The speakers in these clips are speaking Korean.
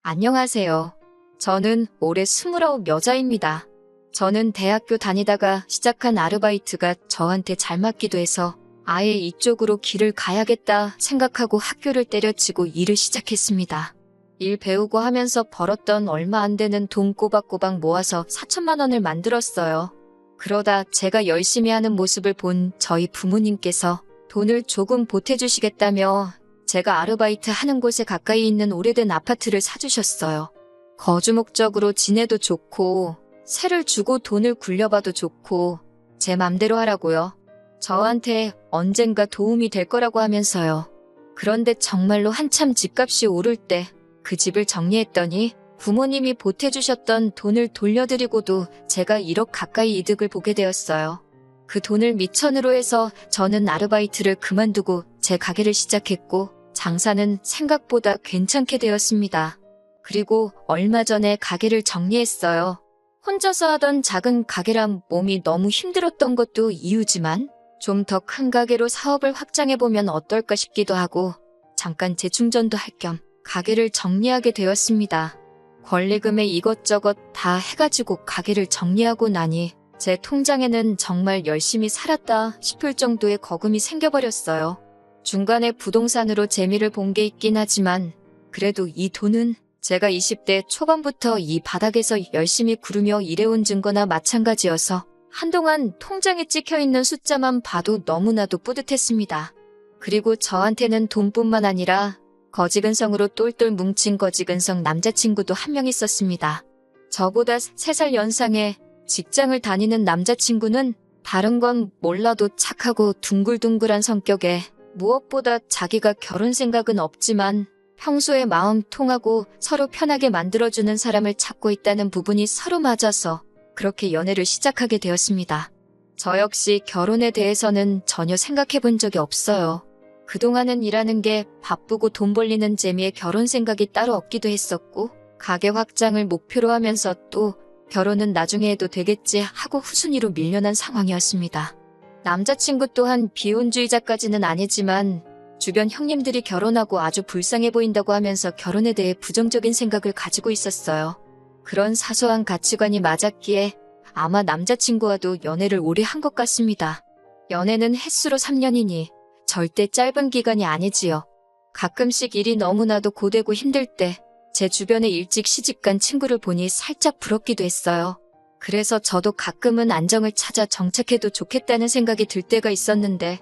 안녕하세요. 저는 올해 29 여자입니다. 저는 대학교 다니다가 시작한 아르바이트가 저한테 잘 맞기도 해서 아예 이쪽으로 길을 가야겠다 생각하고 학교를 때려치고 일을 시작했습니다. 일 배우고 하면서 벌었던 얼마 안 되는 돈 꼬박꼬박 모아서 4천만 원을 만들었어요. 그러다 제가 열심히 하는 모습을 본 저희 부모님께서 돈을 조금 보태주시겠다며 제가 아르바이트 하는 곳에 가까이 있는 오래된 아파트를 사주셨어요. 거주 목적으로 지내도 좋고 세를 주고 돈을 굴려봐도 좋고 제 맘대로 하라고요. 저한테 언젠가 도움이 될 거라고 하면서요. 그런데 정말로 한참 집값이 오를 때 그 집을 정리했더니 부모님이 보태주셨던 돈을 돌려드리고도 제가 1억 가까이 이득을 보게 되었어요. 그 돈을 미천으로 해서 저는 아르바이트를 그만두고 제 가게를 시작했고 장사는 생각보다 괜찮게 되었습니다. 그리고 얼마 전에 가게를 정리했어요. 혼자서 하던 작은 가게란 몸이 너무 힘들었던 것도 이유지만 좀 더 큰 가게로 사업을 확장해보면 어떨까 싶기도 하고 잠깐 재충전도 할 겸 가게를 정리하게 되었습니다. 권리금에 이것저것 다 해가지고 가게를 정리하고 나니 제 통장에는 정말 열심히 살았다 싶을 정도의 거금이 생겨버렸어요. 중간에 부동산으로 재미를 본 게 있긴 하지만 그래도 이 돈은 제가 20대 초반부터 이 바닥에서 열심히 구르며 일해온 증거나 마찬가지여서 한동안 통장에 찍혀있는 숫자만 봐도 너무나도 뿌듯했습니다. 그리고 저한테는 돈뿐만 아니라 거지근성으로 똘똘 뭉친 거지근성 남자친구도 한 명 있었습니다. 저보다 3살 연상의 직장을 다니는 남자친구는 다른 건 몰라도 착하고 둥글둥글한 성격에 무엇보다 자기가 결혼 생각은 없지만 평소에 마음 통하고 서로 편하게 만들어주는 사람을 찾고 있다는 부분이 서로 맞아서 그렇게 연애를 시작하게 되었습니다. 저 역시 결혼에 대해서는 전혀 생각해 본 적이 없어요. 그동안은 일하는 게 바쁘고 돈 벌리는 재미에 결혼 생각이 따로 없기도 했었고 가게 확장을 목표로 하면서 또 결혼은 나중에 해도 되겠지 하고 후순위로 밀려난 상황이었습니다. 남자친구 또한 비혼주의자까지는 아니지만 주변 형님들이 결혼하고 아주 불쌍해 보인다고 하면서 결혼에 대해 부정적인 생각을 가지고 있었어요. 그런 사소한 가치관이 맞았기에 아마 남자친구와도 연애를 오래 한 것 같습니다. 연애는 횟수로 3년이니 절대 짧은 기간이 아니지요. 가끔씩 일이 너무나도 고되고 힘들 때 제 주변에 일찍 시집간 친구를 보니 살짝 부럽기도 했어요. 그래서 저도 가끔은 안정을 찾아 정착해도 좋겠다는 생각이 들 때가 있었는데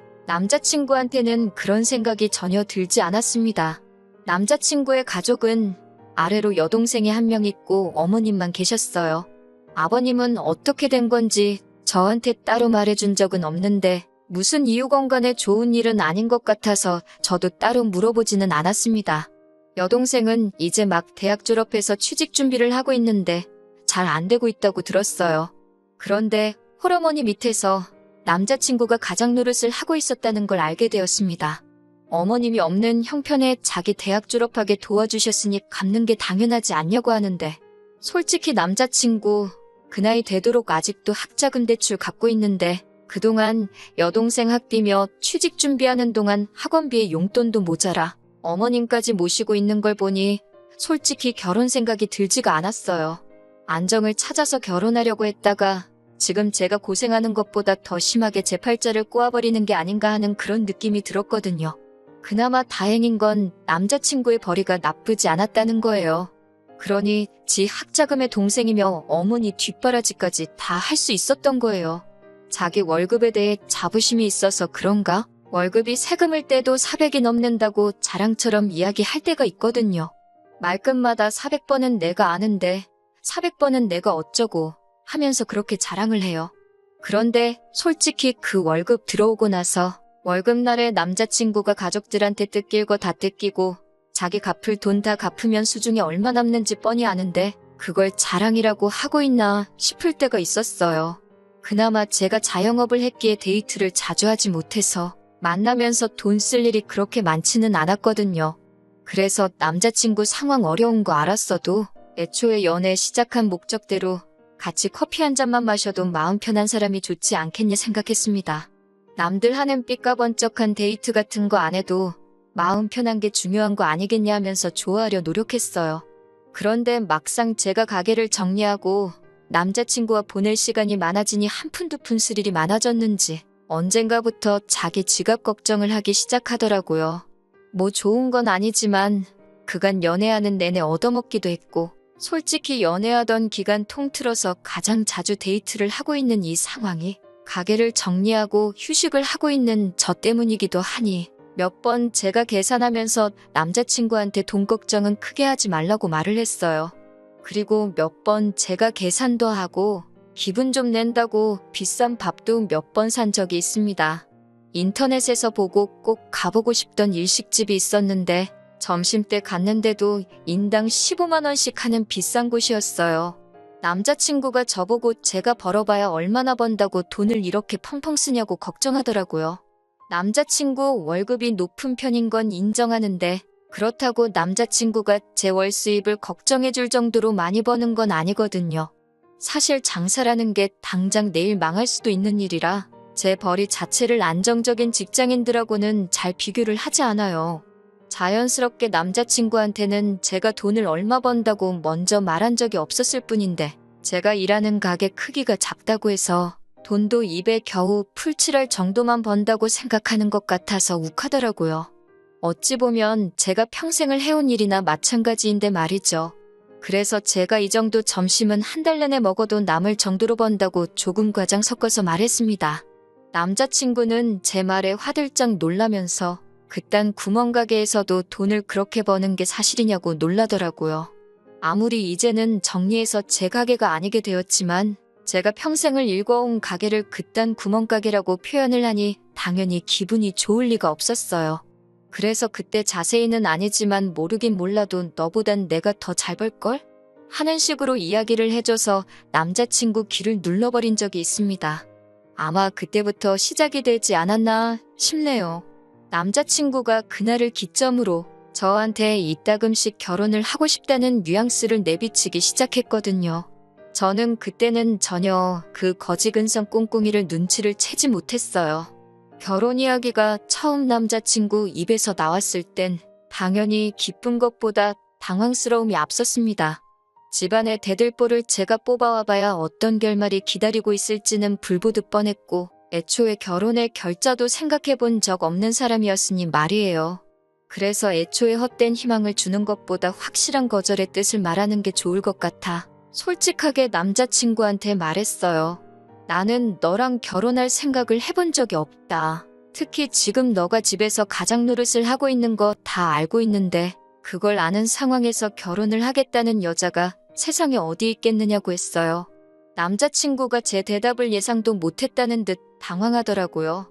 남자친구한테는 그런 생각이 전혀 들지 않았습니다. 남자친구의 가족은 아래로 여동생이 한 명 있고 어머님만 계셨어요. 아버님은 어떻게 된 건지 저한테 따로 말해준 적은 없는데 무슨 이유건 간에 좋은 일은 아닌 것 같아서 저도 따로 물어보지는 않았습니다. 여동생은 이제 막 대학 졸업해서 취직 준비를 하고 있는데 잘 안 되고 있다고 들었어요. 그런데 홀어머니 밑에서 남자친구가 가장 노릇을 하고 있었다는 걸 알게 되었습니다. 어머님이 없는 형편에 자기 대학 졸업하게 도와주셨으니 갚는 게 당연하지 않냐고 하는데 솔직히 남자친구 그 나이 되도록 아직도 학자금 대출 갚고 있는데 그동안 여동생 학비며 취직 준비하는 동안 학원비에 용돈도 모자라 어머님까지 모시고 있는 걸 보니 솔직히 결혼 생각이 들지가 않았어요. 안정을 찾아서 결혼하려고 했다가 지금 제가 고생하는 것보다 더 심하게 제 팔자를 꼬아버리는 게 아닌가 하는 그런 느낌이 들었거든요. 그나마 다행인 건 남자친구의 벌이가 나쁘지 않았다는 거예요. 그러니 지 학자금의 동생이며 어머니 뒷바라지까지 다 할 수 있었던 거예요. 자기 월급에 대해 자부심이 있어서 그런가? 월급이 세금을 떼도 400이 넘는다고 자랑처럼 이야기할 때가 있거든요. 말끝마다 400번은 내가 아는데 400번은 내가 어쩌고 하면서 그렇게 자랑을 해요. 그런데 솔직히 그 월급 들어오고 나서 월급날에 남자친구가 가족들한테 뜯길 거 다 뜯기고 자기 갚을 돈 다 갚으면 수중에 얼마 남는지 뻔히 아는데 그걸 자랑이라고 하고 있나 싶을 때가 있었어요. 그나마 제가 자영업을 했기에 데이트를 자주 하지 못해서 만나면서 돈 쓸 일이 그렇게 많지는 않았거든요. 그래서 남자친구 상황 어려운 거 알았어도 애초에 연애 시작한 목적대로 같이 커피 한 잔만 마셔도 마음 편한 사람이 좋지 않겠냐 생각했습니다. 남들 하는 삐까번쩍한 데이트 같은 거 안 해도 마음 편한 게 중요한 거 아니겠냐 하면서 좋아하려 노력했어요. 그런데 막상 제가 가게를 정리하고 남자친구와 보낼 시간이 많아지니 한 푼 두 푼 쓸 일이 많아졌는지 언젠가부터 자기 지갑 걱정을 하기 시작하더라고요. 뭐 좋은 건 아니지만 그간 연애하는 내내 얻어먹기도 했고 솔직히 연애하던 기간 통틀어서 가장 자주 데이트를 하고 있는 이 상황이 가게를 정리하고 휴식을 하고 있는 저 때문이기도 하니 몇 번 제가 계산하면서 남자친구한테 돈 걱정은 크게 하지 말라고 말을 했어요. 그리고 몇 번 제가 계산도 하고 기분 좀 낸다고 비싼 밥도 몇 번 산 적이 있습니다. 인터넷에서 보고 꼭 가보고 싶던 일식집이 있었는데 점심때 갔는데도 인당 15만 원씩 하는 비싼 곳이었어요. 남자친구가 저보고 제가 벌어봐야 얼마나 번다고 돈을 이렇게 펑펑 쓰냐고 걱정하더라고요. 남자친구 월급이 높은 편인 건 인정하는데 그렇다고 남자친구가 제 월 수입을 걱정해줄 정도로 많이 버는 건 아니거든요. 사실 장사라는 게 당장 내일 망할 수도 있는 일이라 제 벌이 자체를 안정적인 직장인들하고는 잘 비교를 하지 않아요. 자연스럽게 남자친구한테는 제가 돈을 얼마 번다고 먼저 말한 적이 없었을 뿐인데 제가 일하는 가게 크기가 작다고 해서 돈도 입에 겨우 풀칠할 정도만 번다고 생각하는 것 같아서 욱하더라고요. 어찌 보면 제가 평생을 해온 일이나 마찬가지인데 말이죠. 그래서 제가 이 정도 점심은 한 달 내내 먹어도 남을 정도로 번다고 조금 과장 섞어서 말했습니다. 남자친구는 제 말에 화들짝 놀라면서 그딴 구멍가게에서도 돈을 그렇게 버는 게 사실이냐고 놀라더라고요. 아무리 이제는 정리해서 제 가게가 아니게 되었지만 제가 평생을 일궈온 가게를 그딴 구멍가게라고 표현을 하니 당연히 기분이 좋을 리가 없었어요. 그래서 그때 자세히는 아니지만 모르긴 몰라도 너보단 내가 더 잘 벌걸? 하는 식으로 이야기를 해줘서 남자친구 귀를 눌러버린 적이 있습니다. 아마 그때부터 시작이 되지 않았나 싶네요. 남자친구가 그날을 기점으로 저한테 이따금씩 결혼을 하고 싶다는 뉘앙스를 내비치기 시작했거든요. 저는 그때는 전혀 그 거지근성 꽁꽁이를 눈치를 채지 못했어요. 결혼 이야기가 처음 남자친구 입에서 나왔을 땐 당연히 기쁜 것보다 당황스러움이 앞섰습니다. 집안의 대들보를 제가 뽑아와봐야 어떤 결말이 기다리고 있을지는 불보듯 뻔했고 애초에 결혼의 결자도 생각해본 적 없는 사람이었으니 말이에요. 그래서 애초에 헛된 희망을 주는 것보다 확실한 거절의 뜻을 말하는 게 좋을 것 같아 솔직하게 남자친구한테 말했어요. 나는 너랑 결혼할 생각을 해본 적이 없다. 특히 지금 너가 집에서 가장 노릇을 하고 있는 거 다 알고 있는데 그걸 아는 상황에서 결혼을 하겠다는 여자가 세상에 어디 있겠느냐고 했어요. 남자친구가 제 대답을 예상도 못했다는 듯 당황하더라고요.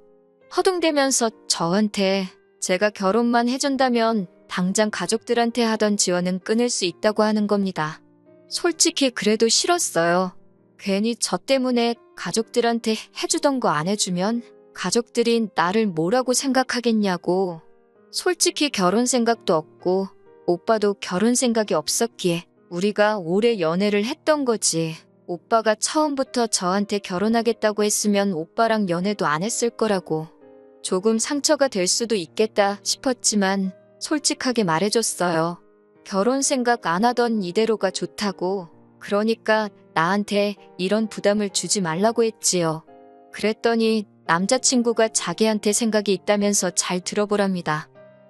허둥대면서 저한테 제가 결혼만 해준다면 당장 가족들한테 하던 지원은 끊을 수 있다고 하는 겁니다. 솔직히 그래도 싫었어요. 괜히 저 때문에 가족들한테 해주던 거 안 해주면 가족들이 나를 뭐라고 생각하겠냐고. 솔직히 결혼 생각도 없고 오빠도 결혼 생각이 없었기에 우리가 오래 연애를 했던 거지. 오빠가 처음부터 저한테 결혼하겠다고 했으면 오빠랑 연애도 안 했을 거라고. 조금 상처가 될 수도 있겠다 싶었지만 솔직하게 말해줬어요. 결혼 생각 안 하던 이대로가 좋다고. 그러니까 나한테 이런 부담을 주지 말라고 했지요. 그랬더니 남자친구가 자기한테 생각이 있다면서 잘 들어보랍니다.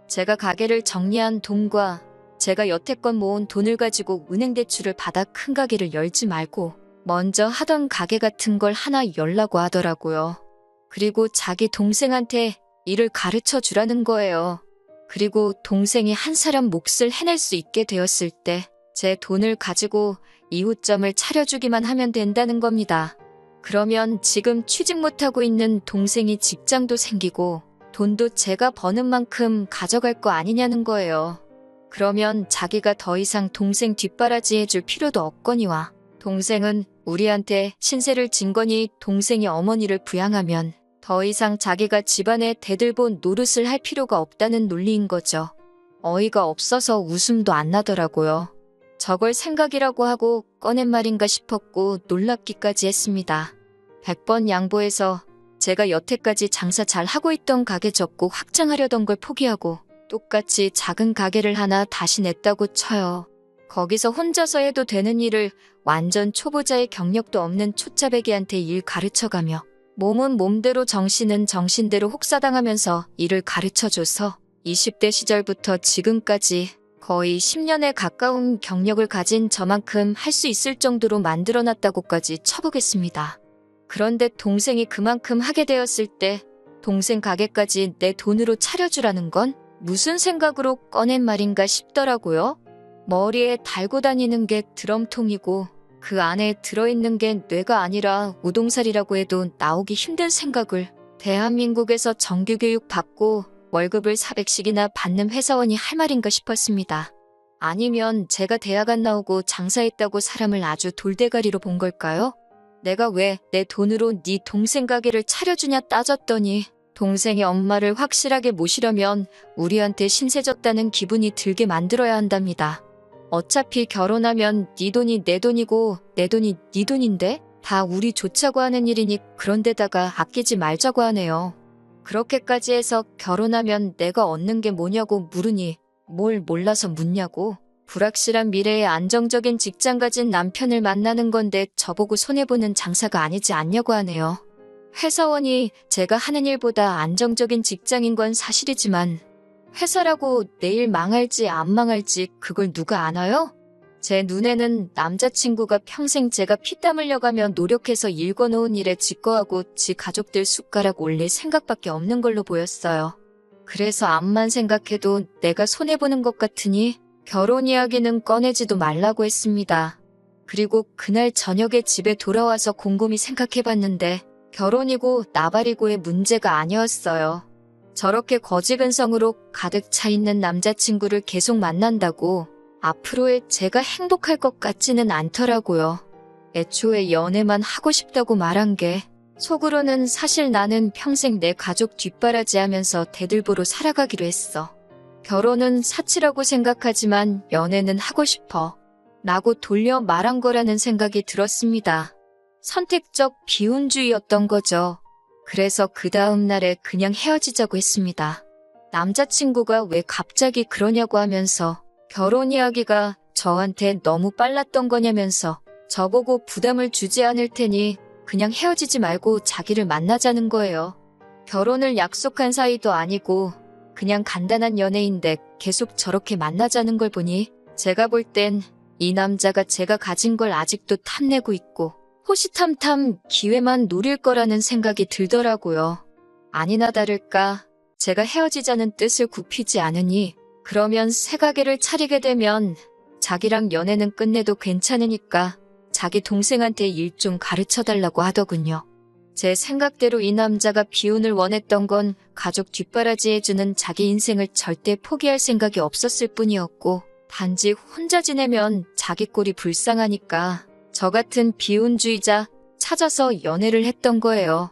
제가 가게를 정리한 돈과 제가 여태껏 모은 돈을 가지고 은행 대출을 받아 큰 가게를 열지 말고 먼저 하던 가게 같은 걸 하나 열라고 하더라고요. 그리고 자기 동생한테 일을 가르쳐 주라는 거예요. 그리고 동생이 한 사람 몫을 해낼 수 있게 되었을 때 제 돈을 가지고 이웃점을 차려주기만 하면 된다는 겁니다. 그러면 지금 취직 못하고 있는 동생이 직장도 생기고 돈도 제가 버는 만큼 가져갈 거 아니냐는 거예요. 그러면 자기가 더 이상 동생 뒷바라지 해줄 필요도 없거니와 동생은 우리한테 신세를 진 거니 동생이 어머니를 부양하면 더 이상 자기가 집안에 대들보 노릇을 할 필요가 없다는 논리인 거죠. 어이가 없어서 웃음도 안 나더라고요. 저걸 생각이라고 하고 꺼낸 말인가 싶었고 놀랍기까지 했습니다. 100번 양보해서 제가 여태까지 장사 잘 하고 있던 가게 접고 확장하려던 걸 포기하고 똑같이 작은 가게를 하나 다시 냈다고 쳐요. 거기서 혼자서 해도 되는 일을 완전 초보자의 경력도 없는 초짜배기한테 일 가르쳐가며 몸은 몸대로 정신은 정신대로 혹사당하면서 일을 가르쳐줘서 20대 시절부터 지금까지 거의 10년에 가까운 경력을 가진 저만큼 할 수 있을 정도로 만들어놨다고까지 쳐보겠습니다. 그런데 동생이 그만큼 하게 되었을 때 동생 가게까지 내 돈으로 차려주라는 건 무슨 생각으로 꺼낸 말인가 싶더라고요. 머리에 달고 다니는 게 드럼통이고 그 안에 들어있는 게 뇌가 아니라 우동살이라고 해도 나오기 힘든 생각을 대한민국에서 정규교육 받고 월급을 400씩이나 받는 회사원이 할 말인가 싶었습니다. 아니면 제가 대학 안 나오고 장사했다고 사람을 아주 돌대가리로 본 걸까요? 내가 왜 내 돈으로 네 동생 가게를 차려주냐 따졌더니 동생의 엄마를 확실하게 모시려면 우리한테 신세졌다는 기분이 들게 만들어야 한답니다. 어차피 결혼하면 네 돈이 내 돈이고 내 돈이 네 돈인데 다 우리 좋자고 하는 일이니 그런데다가 아끼지 말자고 하네요. 그렇게까지 해서 결혼하면 내가 얻는 게 뭐냐고 물으니 뭘 몰라서 묻냐고. 불확실한 미래에 안정적인 직장 가진 남편을 만나는 건데 저보고 손해보는 장사가 아니지 않냐고 하네요. 회사원이 제가 하는 일보다 안정적인 직장인 건 사실이지만 회사라고 내일 망할지 안 망할지 그걸 누가 아나요? 제 눈에는 남자친구가 평생 제가 피땀 흘려가며 노력해서 일궈놓은 일에 직거하고 지 가족들 숟가락 올릴 생각밖에 없는 걸로 보였어요. 그래서 암만 생각해도 내가 손해보는 것 같으니 결혼 이야기는 꺼내지도 말라고 했습니다. 그리고 그날 저녁에 집에 돌아와서 곰곰이 생각해봤는데 결혼이고 나발이고의 문제가 아니었어요. 저렇게 거지근성으로 가득 차 있는 남자친구를 계속 만난다고 앞으로의 제가 행복할 것 같지는 않더라고요. 애초에 연애만 하고 싶다고 말한 게 속으로는 사실 나는 평생 내 가족 뒷바라지하면서 대들보로 살아가기로 했어. 결혼은 사치라고 생각하지만 연애는 하고 싶어. 라고 돌려 말한 거라는 생각이 들었습니다. 선택적 비혼주의였던 거죠. 그래서 그 다음 날에 그냥 헤어지자고 했습니다. 남자친구가 왜 갑자기 그러냐고 하면서 결혼 이야기가 저한테 너무 빨랐던 거냐면서 저보고 부담을 주지 않을 테니 그냥 헤어지지 말고 자기를 만나자는 거예요. 결혼을 약속한 사이도 아니고 그냥 간단한 연애인데 계속 저렇게 만나자는 걸 보니 제가 볼 땐 이 남자가 제가 가진 걸 아직도 탐내고 있고 호시탐탐 기회만 노릴 거라는 생각이 들더라고요. 아니나 다를까 제가 헤어지자는 뜻을 굽히지 않으니 그러면 새 가게를 차리게 되면 자기랑 연애는 끝내도 괜찮으니까 자기 동생한테 일 좀 가르쳐달라고 하더군요. 제 생각대로 이 남자가 비혼을 원했던 건 가족 뒷바라지 해주는 자기 인생을 절대 포기할 생각이 없었을 뿐이었고 단지 혼자 지내면 자기 꼴이 불쌍하니까 저 같은 비혼주의자 찾아서 연애를 했던 거예요.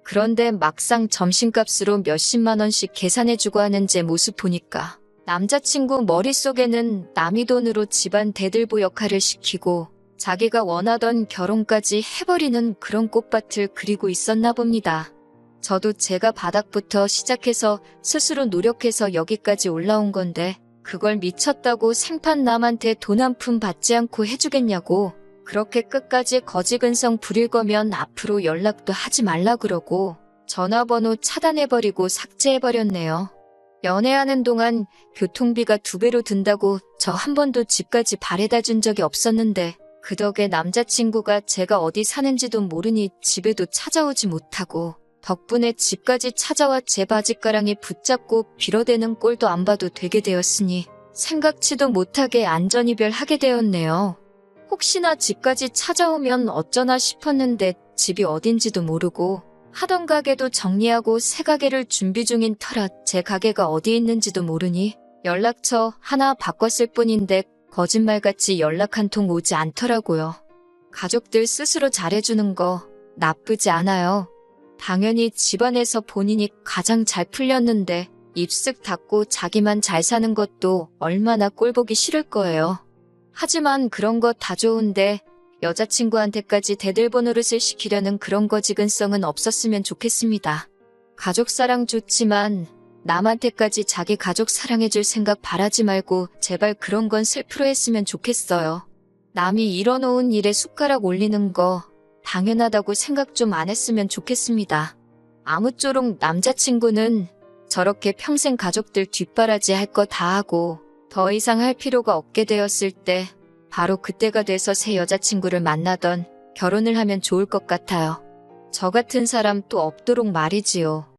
그런데 막상 점심값으로 몇십만 원씩 계산해주고 하는 제 모습 보니까 남자친구 머릿속에는 남의 돈으로 집안 대들보 역할을 시키고 자기가 원하던 결혼까지 해버리는 그런 꽃밭을 그리고 있었나 봅니다. 저도 제가 바닥부터 시작해서 스스로 노력해서 여기까지 올라온 건데 그걸 미쳤다고 생판 남한테 돈 한 푼 받지 않고 해주겠냐고. 그렇게 끝까지 거지근성 부릴 거면 앞으로 연락도 하지 말라 그러고 전화번호 차단해버리고 삭제해버렸네요. 연애하는 동안 교통비가 2배로 든다고 저 한 번도 집까지 바래다 준 적이 없었는데 그 덕에 남자친구가 제가 어디 사는지도 모르니 집에도 찾아오지 못하고 덕분에 집까지 찾아와 제 바짓가랑이 붙잡고 빌어대는 꼴도 안 봐도 되게 되었으니 생각지도 못하게 안전이별하게 되었네요. 혹시나 집까지 찾아오면 어쩌나 싶었는데 집이 어딘지도 모르고 하던 가게도 정리하고 새 가게를 준비 중인 터라 제 가게가 어디 있는지도 모르니 연락처 하나 바꿨을 뿐인데 거짓말같이 연락 한 통 오지 않더라고요. 가족들 스스로 잘해주는 거 나쁘지 않아요. 당연히 집안에서 본인이 가장 잘 풀렸는데 입쓱 닫고 자기만 잘 사는 것도 얼마나 꼴보기 싫을 거예요. 하지만 그런 거 다 좋은데 여자친구한테까지 대들보 노릇을 시키려는 그런 거지근성은 없었으면 좋겠습니다. 가족사랑 좋지만 남한테까지 자기 가족 사랑해줄 생각 바라지 말고 제발 그런 건 슬프로 했으면 좋겠어요. 남이 이뤄놓은 일에 숟가락 올리는 거 당연하다고 생각 좀 안 했으면 좋겠습니다. 아무쪼록 남자친구는 저렇게 평생 가족들 뒷바라지 할 거 다 하고 더 이상 할 필요가 없게 되었을 때 바로 그때가 돼서 새 여자친구를 만나던 결혼을 하면 좋을 것 같아요. 저 같은 사람 또 없도록 말이지요.